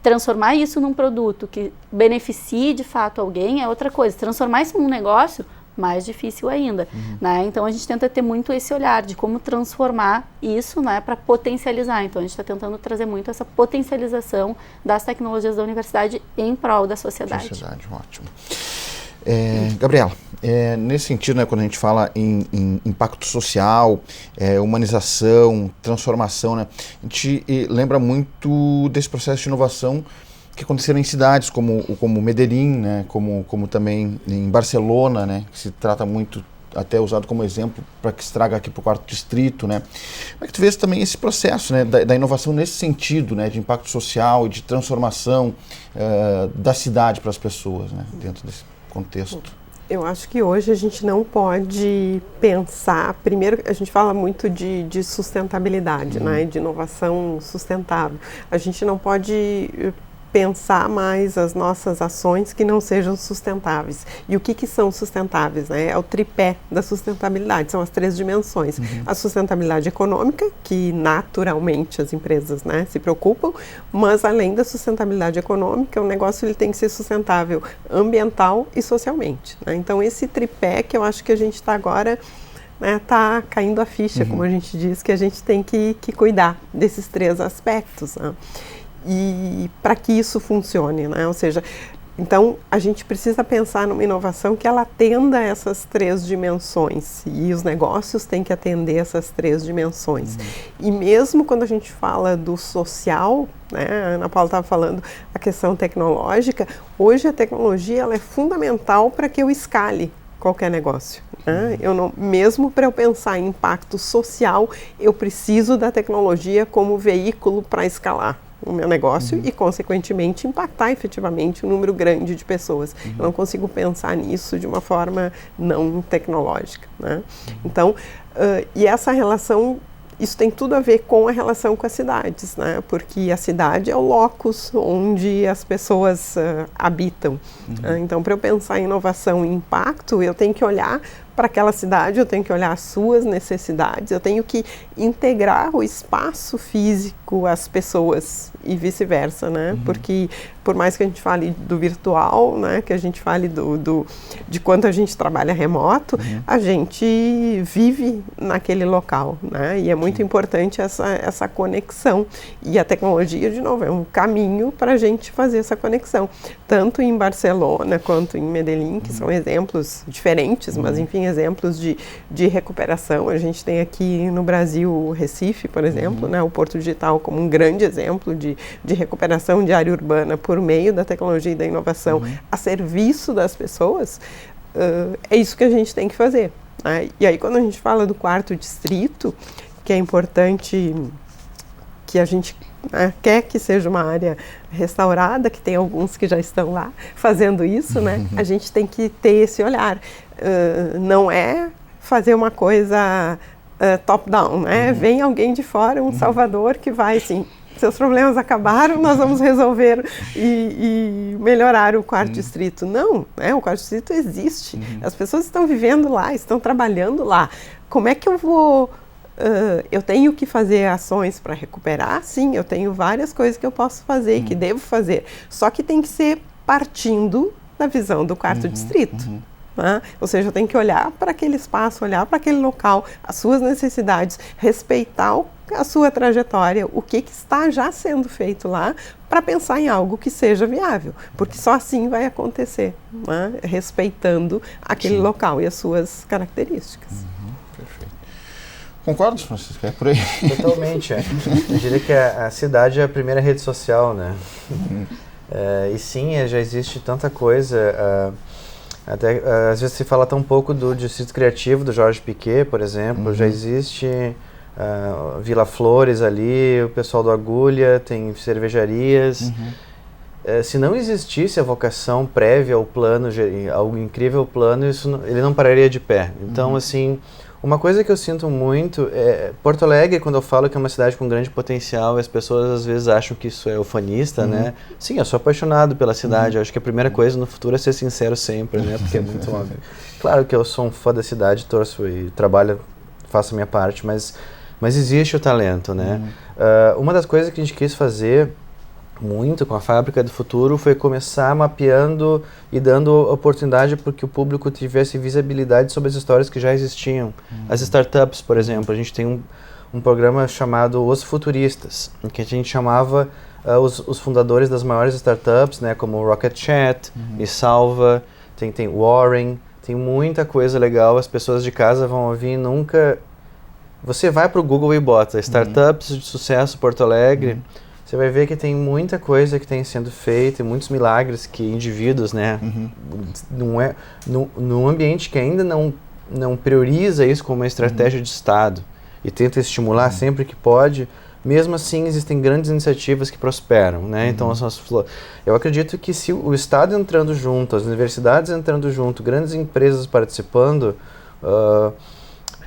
Transformar isso num produto que beneficie de fato alguém é outra coisa. Transformar isso num negócio, mais difícil ainda, né? Então a gente tenta ter muito esse olhar de como transformar isso, né, para potencializar. Então a gente está tentando trazer muito essa potencialização das tecnologias da universidade em prol da sociedade. Ótimo. Gabriela, nesse sentido, né, quando a gente fala em impacto social, humanização, transformação, né, a gente lembra muito desse processo de inovação que aconteceram em cidades como Medellín, né, como também em Barcelona, né, que se trata muito, até usado como exemplo para que se traga aqui para o 4º distrito, né? Como é que tu vês também esse processo, né, da inovação nesse sentido, né, de impacto social e de transformação da cidade para as pessoas, né, dentro desse contexto? Eu acho que hoje a gente não pode pensar, primeiro a gente fala muito de sustentabilidade, né, de inovação sustentável. A gente não pode pensar mais as nossas ações que não sejam sustentáveis. E o que são sustentáveis, né? É o tripé da sustentabilidade, são as 3 dimensões. A sustentabilidade econômica, que naturalmente as empresas, né, se preocupam, mas além da sustentabilidade econômica, o negócio ele tem que ser sustentável ambiental e socialmente, né? Então esse tripé que eu acho que a gente está agora, né, tá caindo a ficha, como a gente diz, que a gente tem que cuidar desses 3 aspectos, né? E para que isso funcione, né? Ou seja, então a gente precisa pensar numa inovação que ela atenda essas 3 dimensões, e os negócios têm que atender essas 3 dimensões. E mesmo quando a gente fala do social, né, a Ana Paula estava falando a questão tecnológica, hoje a tecnologia ela é fundamental para que eu escale qualquer negócio, né? Mesmo para eu pensar em impacto social, eu preciso da tecnologia como veículo para escalar o meu negócio e, consequentemente, impactar efetivamente um número grande de pessoas. Eu não consigo pensar nisso de uma forma não tecnológica, né? Então, e essa relação isso tem tudo a ver com a relação com as cidades, né? Porque a cidade é o locus onde as pessoas habitam. Então, para eu pensar em inovação e impacto, eu tenho que olhar para aquela cidade, eu tenho que olhar as suas necessidades, eu tenho que integrar o espaço físico às pessoas e vice-versa, né? Porque por mais que a gente fale do virtual, né, que a gente fale de quanto a gente trabalha remoto, a gente vive naquele local, né? E é muito importante essa conexão. E a tecnologia, de novo, é um caminho para a gente fazer essa conexão. Tanto em Barcelona quanto em Medellín, que são exemplos diferentes, mas enfim, exemplos de recuperação. A gente tem aqui no Brasil o Recife, por exemplo, né, o Porto Digital como um grande exemplo de recuperação de área urbana por meio da tecnologia e da inovação a serviço das pessoas. É isso que a gente tem que fazer, né? E aí, quando a gente fala do 4º distrito, que é importante que a gente quer que seja uma área restaurada, que tem alguns que já estão lá fazendo isso, né? A gente tem que ter esse olhar. Não é fazer uma coisa top-down, né? Vem alguém de fora, um salvador que vai assim, seus problemas acabaram, nós vamos resolver e melhorar o 4º distrito. Não, né? O 4º distrito existe. As pessoas estão vivendo lá, estão trabalhando lá. Como é que eu vou... eu tenho que fazer ações para recuperar? Sim, eu tenho várias coisas que eu posso fazer, que devo fazer. Só que tem que ser partindo da visão do 4º distrito. Né? Ou seja, eu tenho que olhar para aquele espaço, olhar para aquele local, as suas necessidades, respeitar a sua trajetória, o que está já sendo feito lá, para pensar em algo que seja viável, porque só assim vai acontecer, né? Respeitando aquele local e as suas características. Perfeito. Concordo, Francisco? É por aí. Totalmente, Eu diria que a cidade é a primeira rede social, né? E sim, já existe tanta coisa. Até, às vezes se fala tão pouco do Distrito Criativo do Jorge Piquet, por exemplo. Já existe Vila Flores ali, o pessoal do Agulha, tem cervejarias. Se não existisse a vocação prévia ao plano, ao incrível plano, ele não pararia de pé. Então, assim, uma coisa que eu sinto muito é Porto Alegre, quando eu falo que é uma cidade com grande potencial, as pessoas às vezes acham que isso é ufanista, né? Sim, eu sou apaixonado pela cidade. Eu acho que a primeira coisa no futuro é ser sincero sempre, né? Porque é muito óbvio. Claro que eu sou um fã da cidade, torço e trabalho, faço a minha parte, mas existe o talento, né? Uma das coisas que a gente quis fazer muito com a Fábrica do Futuro foi começar mapeando e dando oportunidade para que o público tivesse visibilidade sobre as histórias que já existiam. As startups, por exemplo, a gente tem um programa chamado Os Futuristas, em que a gente chamava os fundadores das maiores startups, né, como Rocket Chat, e Salva, tem Warren, tem muita coisa legal, as pessoas de casa vão ouvir nunca... Você vai para o Google e bota Startups de Sucesso Porto Alegre, você vai ver que tem muita coisa que tem sendo feita, muitos milagres que indivíduos, né, num ambiente que ainda não prioriza isso como uma estratégia de Estado e tenta estimular sempre que pode, mesmo assim existem grandes iniciativas que prosperam, né? Então, eu acredito que se o Estado entrando junto, as universidades entrando junto, grandes empresas participando,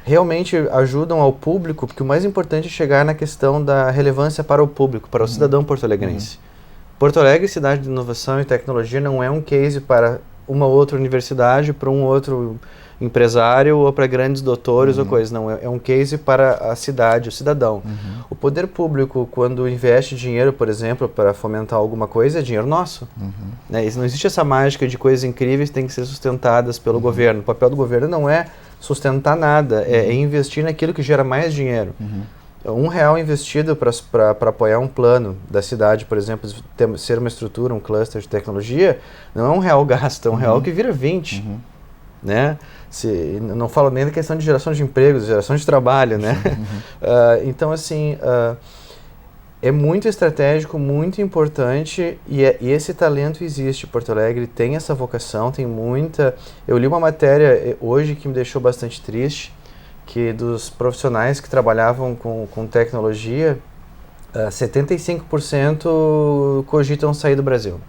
realmente ajudam ao público, porque o mais importante é chegar na questão da relevância para o público, para o cidadão porto-alegrense. Porto Alegre, cidade de inovação e tecnologia, não é um case para uma outra universidade, para um outro empresário ou para grandes doutores ou coisas, não, é um case para a cidade, o cidadão. O poder público, quando investe dinheiro, por exemplo, para fomentar alguma coisa, é dinheiro nosso. Né? Não existe essa mágica de coisas incríveis que têm que ser sustentadas pelo governo. O papel do governo não é sustentar nada, é investir naquilo que gera mais dinheiro. R$1 investido para apoiar um plano da cidade, por exemplo, ser uma estrutura, um cluster de tecnologia, não é R$1 gasto, é R$1 que vira 20. Né? Não falo nem da questão de geração de empregos, geração de trabalho, né? Então, assim, é muito estratégico, muito importante e esse talento existe. Porto Alegre tem essa vocação, tem muita... Eu li uma matéria hoje que me deixou bastante triste, que dos profissionais que trabalhavam com tecnologia, 75% cogitam sair do Brasil.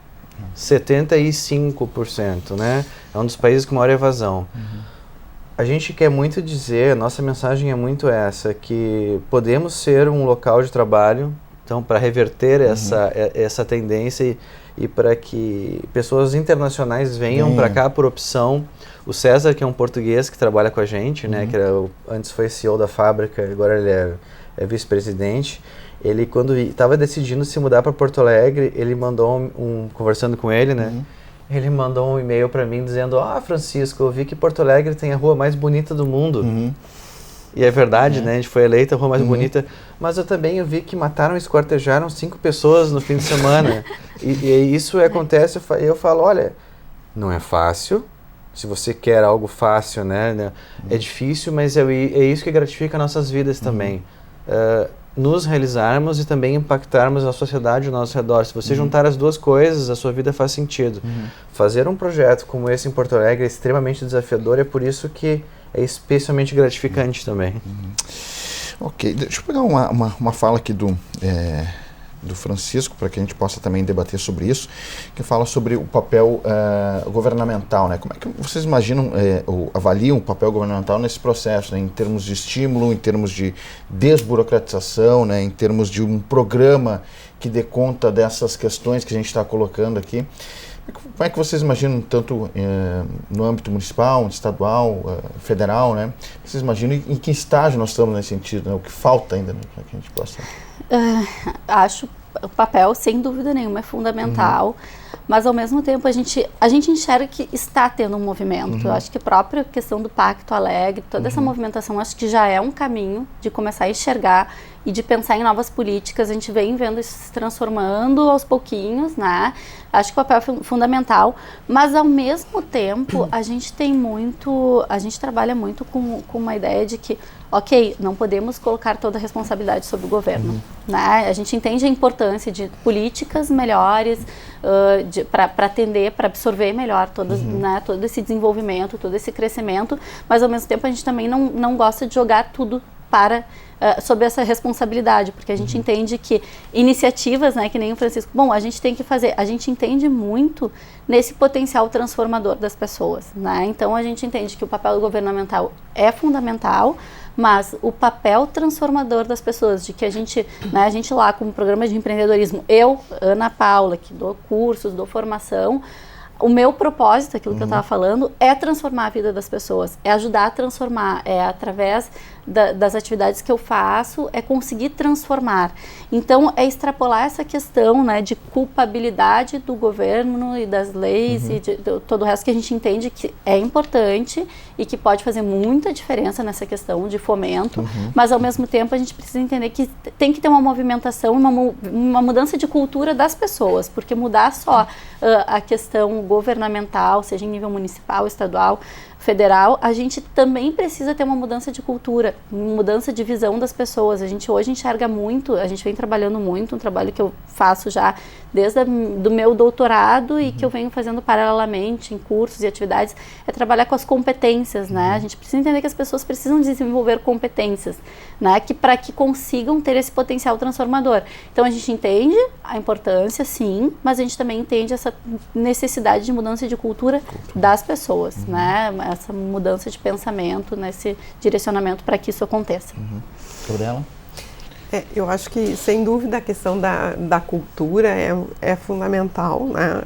75%, né? É um dos países com maior evasão. A gente quer muito dizer, nossa mensagem é muito essa, que podemos ser um local de trabalho, então, para reverter essa tendência e para que pessoas internacionais venham para cá por opção. O César, que é um português que trabalha com a gente, né, que antes foi CEO da fábrica, agora ele é vice-presidente. Ele, quando estava decidindo se mudar para Porto Alegre, ele mandou conversando com ele, né, ele mandou um e-mail para mim dizendo: Francisco, eu vi que Porto Alegre tem a rua mais bonita do mundo. E é verdade, né? A gente foi eleita a rua mais bonita. Mas eu vi que mataram e esquartejaram 5 pessoas no fim de semana. e isso acontece, eu falo, olha, não é fácil. Se você quer algo fácil, né? É difícil, mas é isso que gratifica nossas vidas também. Nos realizarmos e também impactarmos a sociedade ao nosso redor. Se você juntar as duas coisas, a sua vida faz sentido. Fazer um projeto como esse em Porto Alegre é extremamente desafiador, é por isso que é especialmente gratificante também. Ok, deixa eu pegar uma fala aqui do Francisco, para que a gente possa também debater sobre isso, que fala sobre o papel governamental, né? Como é que vocês imaginam ou avaliam o papel governamental nesse processo, né? Em termos de estímulo, em termos de desburocratização, né? Em termos de um programa que dê conta dessas questões que a gente está colocando aqui. Como é que vocês imaginam, tanto no âmbito municipal, estadual, federal, né? Vocês imaginam em que estágio nós estamos nesse sentido, né? O que falta ainda, né? Para que a gente possa... Acho o papel, sem dúvida nenhuma, é fundamental, mas ao mesmo tempo a gente enxerga que está tendo um movimento. Eu acho que a própria questão do Pacto Alegre, toda essa movimentação, acho que já é um caminho de começar a enxergar e de pensar em novas políticas. A gente vem vendo isso se transformando aos pouquinos, né? Acho que o papel é fundamental, mas ao mesmo tempo a gente trabalha muito com uma ideia de que, ok, não podemos colocar toda a responsabilidade sobre o governo, né? A gente entende a importância de políticas melhores para atender, para absorver melhor né, todo esse desenvolvimento, todo esse crescimento, mas ao mesmo tempo a gente também não gosta de jogar tudo sobre essa responsabilidade, porque a gente entende que iniciativas, né, que nem o Francisco, a gente tem que fazer, a gente entende muito nesse potencial transformador das pessoas, né? Então a gente entende que o papel governamental é fundamental, mas o papel transformador das pessoas, de que a gente lá como programa de empreendedorismo, Ana Paula, que dou cursos, dou formação, o meu propósito, aquilo que eu estava falando, é transformar a vida das pessoas, é ajudar a transformar, é através das atividades que eu faço, é conseguir transformar. Então, é extrapolar essa questão, né, de culpabilidade do governo e das leis e de todo o resto que a gente entende que é importante e que pode fazer muita diferença nessa questão de fomento, mas ao mesmo tempo a gente precisa entender que tem que ter uma movimentação, uma mudança de cultura das pessoas, porque mudar só a questão governamental, seja em nível municipal, estadual, federal, a gente também precisa ter uma mudança de cultura, mudança de visão das pessoas. A gente hoje enxerga muito, a gente vem trabalhando muito, um trabalho que eu faço já desde do meu doutorado e que eu venho fazendo paralelamente em cursos e atividades, é trabalhar com as competências, né? A gente precisa entender que as pessoas precisam desenvolver competências, né? Para que consigam ter esse potencial transformador. Então a gente entende a importância, sim, mas a gente também entende essa necessidade de mudança de cultura das pessoas, né? Essa mudança de pensamento, nesse direcionamento para que isso aconteça. Gabriela? Eu acho que, sem dúvida, a questão da cultura é fundamental, né?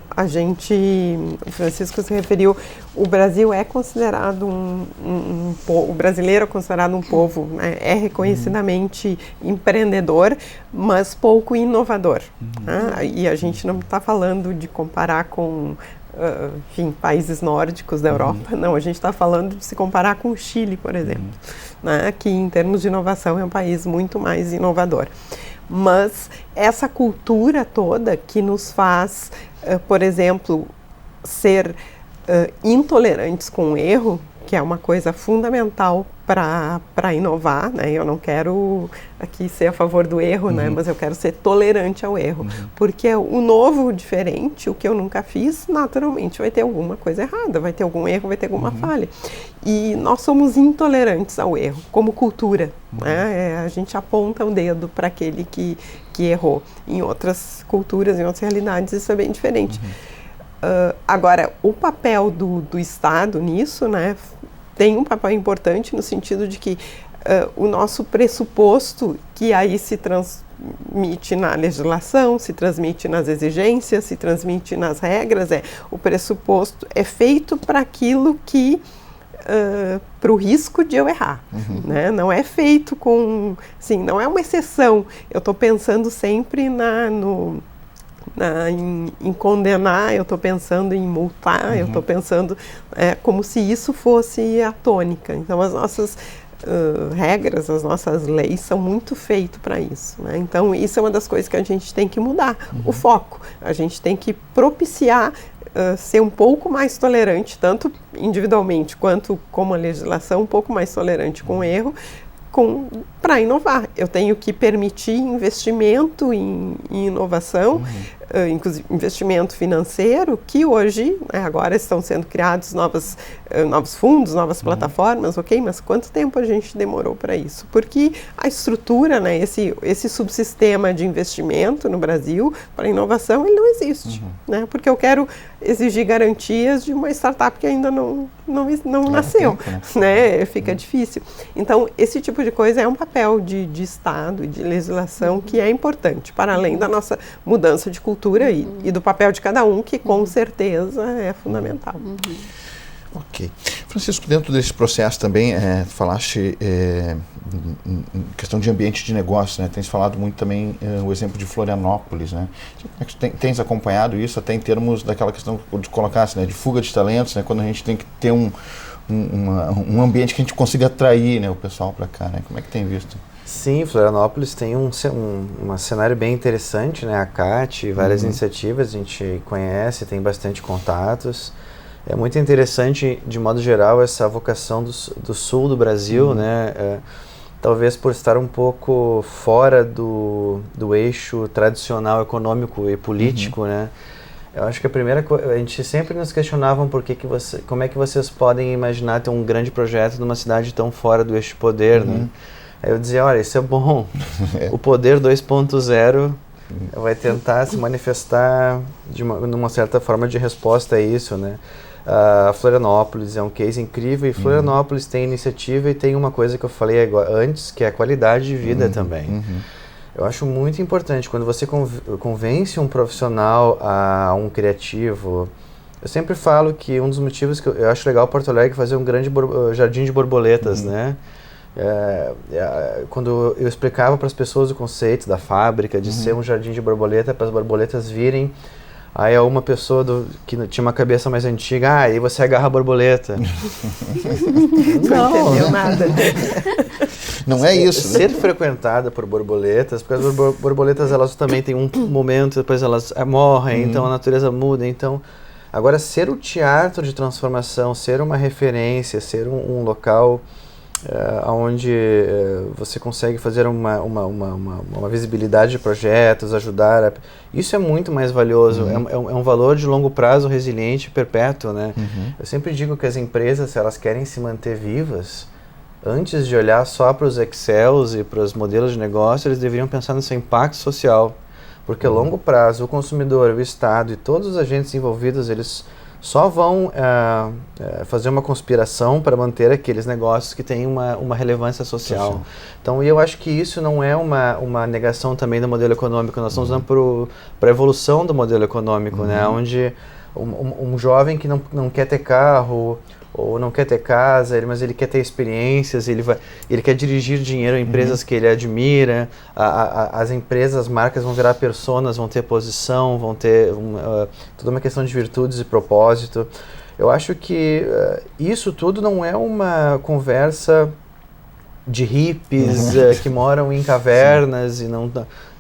O Francisco se referiu, o Brasil é considerado o brasileiro é considerado um povo, né? É reconhecidamente empreendedor, mas pouco inovador. Né? E a gente não está falando de comparar com países nórdicos da Europa, não, a gente está falando de se comparar com o Chile, por exemplo, né, que em termos de inovação é um país muito mais inovador. Mas essa cultura toda que nos faz, por exemplo, ser intolerantes com o erro, que é uma coisa fundamental para inovar, né? Eu não quero aqui ser a favor do erro, né? Mas eu quero ser tolerante ao erro, porque o novo, o diferente, o que eu nunca fiz, naturalmente vai ter alguma coisa errada, vai ter algum erro, vai ter alguma falha. E nós somos intolerantes ao erro, como cultura, né? A gente aponta o dedo para aquele que errou. Em outras culturas, em outras realidades, isso é bem diferente. Agora, o papel do Estado nisso, né, tem um papel importante no sentido de que o nosso pressuposto, que aí se transmite na legislação, se transmite nas exigências, se transmite nas regras, o pressuposto é feito para aquilo que para o risco de eu errar, né? Não é feito com, assim, não é uma exceção. Eu estou pensando sempre em condenar, eu estou pensando em multar, eu estou pensando como se isso fosse a tônica. Então, as nossas regras, as nossas leis são muito feitas para isso, né? Então, isso é uma das coisas que a gente tem que mudar, o foco. A gente tem que propiciar ser um pouco mais tolerante, tanto individualmente quanto como a legislação, um pouco mais tolerante com o erro, para inovar. Eu tenho que permitir investimento em inovação, inclusive investimento financeiro, que hoje, agora estão sendo criados novos fundos, novas plataformas, ok? Mas quanto tempo a gente demorou para isso? Porque a estrutura, né, esse subsistema de investimento no Brasil para inovação, ele não existe, né? Porque eu quero exigir garantias de uma startup que ainda não nasceu, né? Fica difícil. Então, esse tipo de coisa é um papel de Estado e de legislação que é importante, para além da nossa mudança de cultura e do papel de cada um, que com certeza é fundamental. Ok. Francisco, dentro desse processo também, falaste em questão de ambiente de negócio, né? Tens falado muito também o exemplo de Florianópolis, né? Tens acompanhado isso até em termos daquela questão de colocar, né, de fuga de talentos, né? Quando a gente tem que ter um ambiente que a gente consiga atrair, né, o pessoal para cá, né? Como é que tem visto? Sim, Florianópolis tem um cenário bem interessante, né? A CAT, várias iniciativas, a gente conhece, tem bastante contatos. É muito interessante, de modo geral, essa vocação do sul do Brasil, né? Talvez por estar um pouco fora do eixo tradicional econômico e político, né? Eu acho que a primeira coisa, a gente sempre nos questionavam como é que vocês podem imaginar ter um grande projeto numa cidade tão fora do eixo de poder, né? Aí eu dizia, olha, isso é bom. O poder 2.0 vai tentar se manifestar numa certa forma de resposta a isso, né? Florianópolis é um case incrível e Florianópolis tem iniciativa e tem uma coisa que eu falei antes, que é a qualidade de vida também. Eu acho muito importante, quando você convence um profissional a um criativo, eu sempre falo que um dos motivos que eu acho legal Porto Alegre fazer um grande jardim de borboletas, né? Quando eu explicava para as pessoas o conceito da fábrica, de ser um jardim de borboleta, para as borboletas virem, aí uma pessoa que tinha uma cabeça mais antiga, aí você agarra a borboleta. Não entendeu nada. Não é isso, ser frequentada por borboletas, porque as borboletas elas também têm um momento, depois elas morrem, então a natureza muda. Então, agora ser o teatro de transformação, ser uma referência, ser um local onde você consegue fazer uma visibilidade de projetos, ajudar, isso é muito mais valioso, é um valor de longo prazo, resiliente, perpétuo, né? Eu sempre digo que as empresas, se elas querem se manter vivas, antes de olhar só para os Excels e para os modelos de negócio, eles deveriam pensar no seu impacto social, porque a longo prazo o consumidor, o Estado e todos os agentes envolvidos, eles só vão fazer uma conspiração para manter aqueles negócios que têm uma relevância social. Então, eu acho que isso não é uma negação também do modelo econômico, nós estamos usando para a evolução do modelo econômico, né? Onde um jovem que não quer ter carro ou não quer ter casa, mas ele quer ter experiências, ele quer dirigir dinheiro a empresas que ele admira, as empresas, as marcas vão virar personas, vão ter posição, vão ter toda uma questão de virtudes e propósito. Eu acho que isso tudo não é uma conversa de hippies que moram em cavernas e não...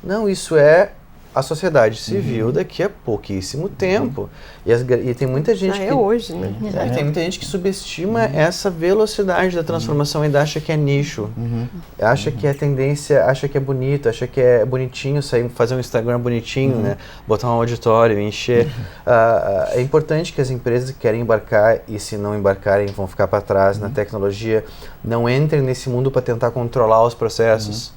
Não, isso é a sociedade civil daqui a pouquíssimo tempo. E tem muita gente que... hoje, né? Tem muita gente que subestima essa velocidade da transformação e ainda acha que é nicho. Acha que é tendência, acha que é bonito, acha que é bonitinho fazer um Instagram bonitinho, né? Botar um auditório, encher. É importante que as empresas que querem embarcar e se não embarcarem vão ficar para trás na tecnologia, não entrem nesse mundo para tentar controlar os processos.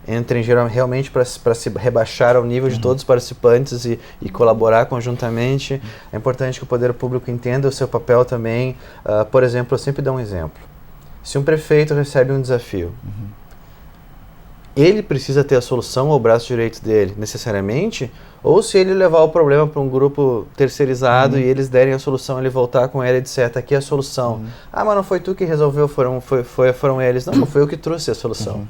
entrem realmente para se rebaixar ao nível de todos os participantes e colaborar conjuntamente. É importante que o poder público entenda o seu papel também. Por exemplo, eu sempre dou um exemplo. Se um prefeito recebe um desafio, ele precisa ter a solução ao braço direito dele, necessariamente, ou se ele levar o problema para um grupo terceirizado e eles derem a solução, ele voltar com ela e disser, tá aqui a solução. Ah, mas não foi tu que resolveu, foram eles. Não foi eu que trouxe a solução.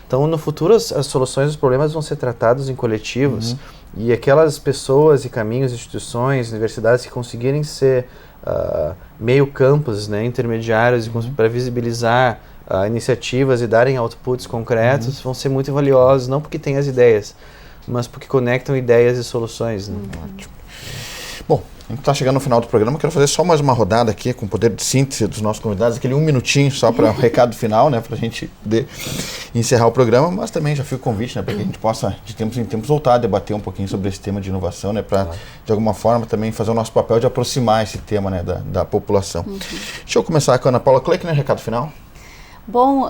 Então, no futuro, as soluções dos problemas vão ser tratados em coletivos e aquelas pessoas e caminhos, instituições, universidades que conseguirem ser meio campos, né, intermediários para visibilizar iniciativas e darem outputs concretos vão ser muito valiosos, não porque têm as ideias, mas porque conectam ideias e soluções. Né? Ótimo. Bom, a gente está chegando no final do programa, eu quero fazer só mais uma rodada aqui com o poder de síntese dos nossos convidados, aquele 1 minutinho só para o recado final, né, para a gente encerrar o programa, mas também já fica o convite, né, para que a gente possa, de tempos em tempos, voltar a debater um pouquinho sobre esse tema de inovação, né, para, de alguma forma, também fazer o nosso papel de aproximar esse tema, né, da população. Deixa eu começar com a Ana Paula Kleckner, recado final. Bom,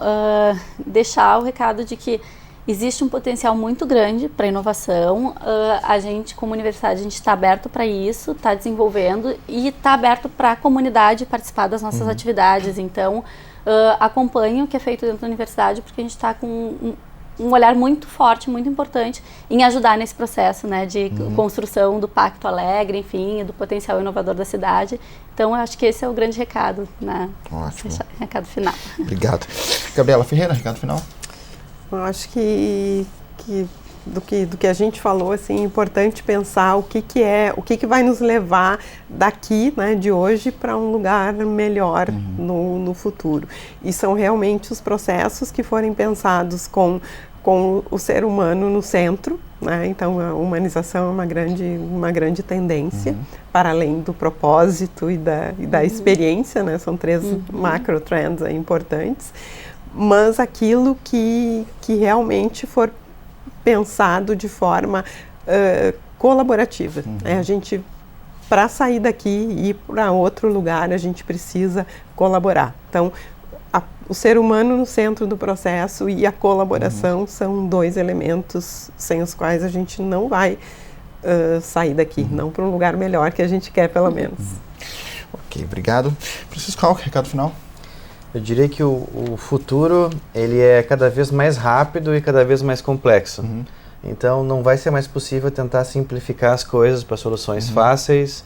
deixar o recado de que existe um potencial muito grande para inovação. A gente, como universidade, a gente está aberto para isso, está desenvolvendo e está aberto para a comunidade participar das nossas atividades. Então, acompanhe o que é feito dentro da universidade, porque a gente está com um olhar muito forte, muito importante em ajudar nesse processo, né, de construção do Pacto Alegre, enfim, do potencial inovador da cidade. Então, eu acho que esse é o grande recado, né? Ótimo. Recado final. Obrigado. Gabriela Ferreira, recado final. Eu acho que do que a gente falou, assim, é importante pensar o que vai nos levar daqui, né, de hoje, para um lugar melhor no futuro. E são realmente os processos que forem pensados com o ser humano no centro, né? Então a humanização é uma grande tendência, para além do propósito e da experiência, né? São 3 macro trends aí importantes, mas aquilo que realmente for pensado de forma colaborativa. A gente, para sair daqui e ir para outro lugar, a gente precisa colaborar. Então, o ser humano no centro do processo e a colaboração são 2 elementos sem os quais a gente não vai sair daqui, não para um lugar melhor que a gente quer, pelo menos. Ok, obrigado. Francisco Halck, recado final. Eu diria que o futuro ele é cada vez mais rápido e cada vez mais complexo. Então não vai ser mais possível tentar simplificar as coisas para soluções fáceis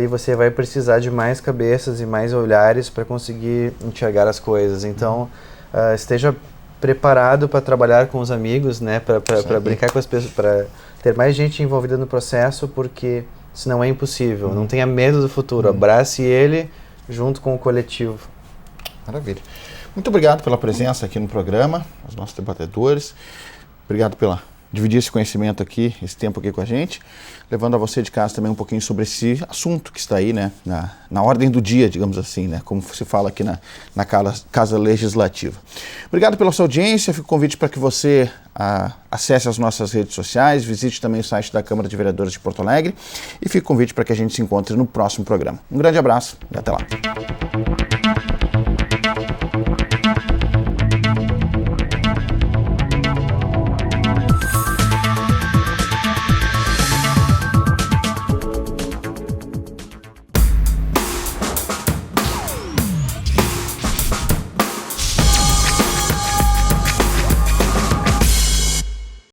e você vai precisar de mais cabeças e mais olhares para conseguir enxergar as coisas. Então esteja preparado para trabalhar com os amigos, né, para brincar com as pessoas, para ter mais gente envolvida no processo, porque senão é impossível. Não tenha medo do futuro, abrace ele junto com o coletivo. Maravilha. Muito obrigado pela presença aqui no programa, aos nossos debatedores. Obrigado pela dividir esse conhecimento aqui, esse tempo aqui com a gente, levando a você de casa também um pouquinho sobre esse assunto que está aí, né, na ordem do dia, digamos assim, né, como se fala aqui na Casa Legislativa. Obrigado pela sua audiência, fica o convite para que você acesse as nossas redes sociais, visite também o site da Câmara de Vereadores de Porto Alegre e fica o convite para que a gente se encontre no próximo programa. Um grande abraço e até lá.